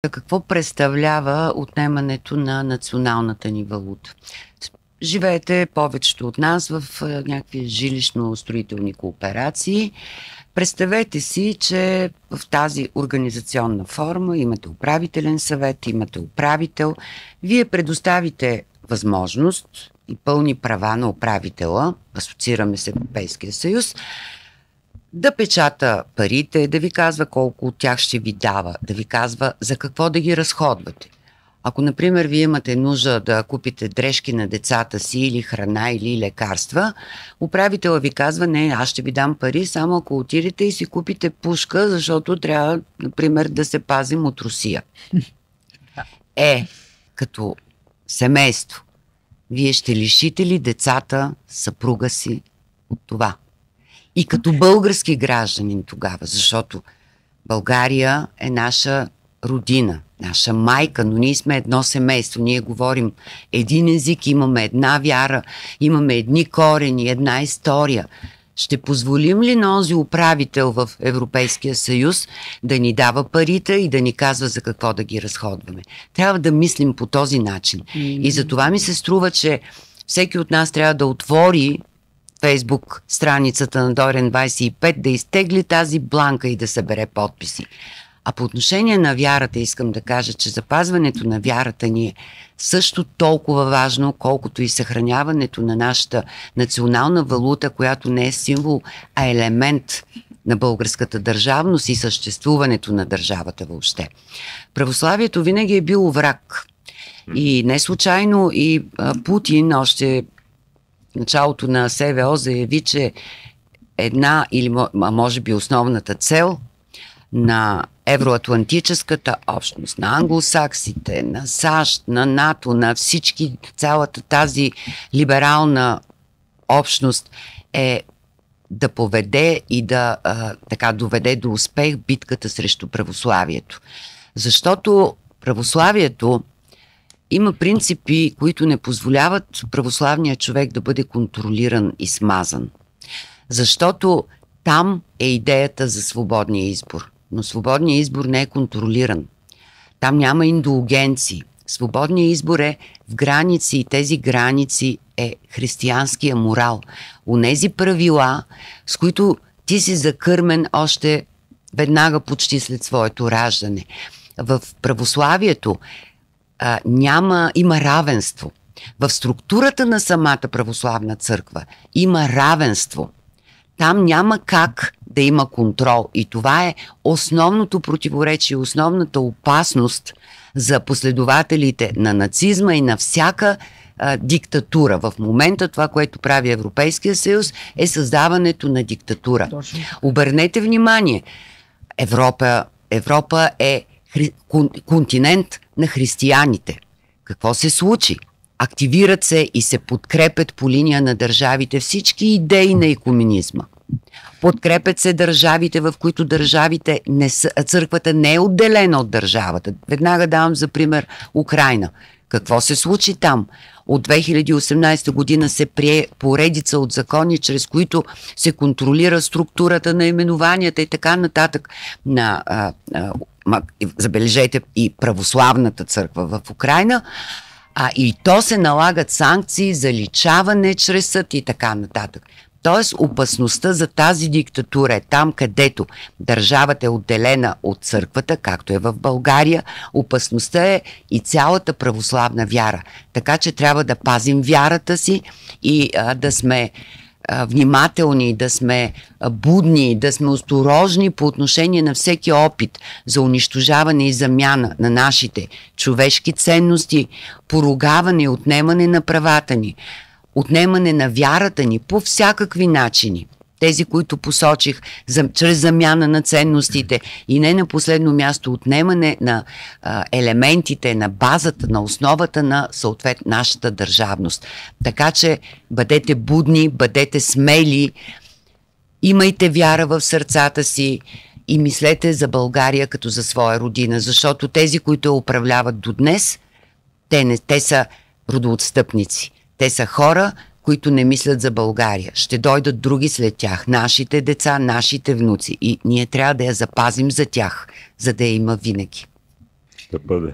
Какво представлява отнемането на националната ни валута? Живеете повечето от нас в някакви жилищно-строителни кооперации. Представете си, че в тази организационна форма имате управителен съвет, имате управител. Вие предоставите възможност и пълни права на управителя, асоциираме с Европейския съюз, да печата парите, да ви казва колко от тях ще ви дава, да ви казва за какво да ги разходвате. Ако, например, вие имате нужда да купите дрежки на децата си или храна или лекарства, управителът ви казва: не, аз ще ви дам пари, само ако отидете и си купите пушка, защото трябва, например, да се пазим от Русия. Като семейство, вие ще лишите ли децата, съпруга си от това? И като български гражданин тогава, защото България е наша родина, наша майка, но ние сме едно семейство, ние говорим един език, имаме една вяра, имаме едни корени, една история. Ще позволим ли на онзи управител в Европейския съюз да ни дава парите и да ни казва за какво да ги разходваме? Трябва да мислим по този начин. И за това ми се струва, че всеки от нас трябва да отвори Фейсбук страницата на Дорен 25, да изтегли тази бланка и да събере подписи. А по отношение на вярата искам да кажа, че запазването на вярата ни е също толкова важно, колкото и съхраняването на нашата национална валута, която не е символ, а елемент на българската държавност и съществуването на държавата въобще. Православието винаги е било враг. И не случайно и Путин още началото на СВО заяви, че една или може би основната цел на евроатлантическата общност, на англосаксите, на САЩ, на НАТО, на всички, цялата тази либерална общност е да поведе и да доведе до успех битката срещу православието. Защото православието има принципи, които не позволяват православния човек да бъде контролиран и смазан. Защото там е идеята за свободния избор. Но свободният избор не е контролиран. Там няма индулгенции. Свободният избор е в граници и тези граници е християнския морал. Онези правила, с които ти си закърмен още веднага почти след своето раждане. В православието има равенство. В структурата на самата православна църква има равенство. Там няма как да има контрол. И това е основното противоречие, основната опасност за последователите на нацизма и на всяка диктатура. В момента това, което прави Европейския съюз, е създаването на диктатура. Точно. Обърнете внимание, Европа е континент на християните. Какво се случи? Активират се и се подкрепят по линия на държавите всички идеи на екуменизма. Подкрепят се държавите, в които църквата не е отделена от държавата. Веднага давам за пример Украйна. Какво се случи там? От 2018 година се прие поредица от закони, чрез които се контролира структурата на именованията и така нататък забележете и православната църква в Украйна, и то се налагат санкции, заличаване чрез съд и така нататък. Тоест опасността за тази диктатура е там, където държавата е отделена от църквата, както е в България. Опасността е и цялата православна вяра. Така че трябва да пазим вярата си и да сме внимателни, да сме будни, да сме осторожни по отношение на всеки опит за унищожаване и замяна на нашите човешки ценности, поругаване и отнемане на правата ни, отнемане на вярата ни по всякакви начини. Тези, които посочих, чрез замяна на ценностите и не на последно място отнемане на елементите, на базата, на основата на съответно нашата държавност. Така че бъдете будни, бъдете смели, имайте вяра в сърцата си и мислете за България като за своя родина, защото тези, които я управляват до днес, те са родоотстъпници. Те са хора, които не мислят за България. Ще дойдат други след тях, нашите деца, нашите внуци. И ние трябва да я запазим за тях, за да я има винаги. ще бъде.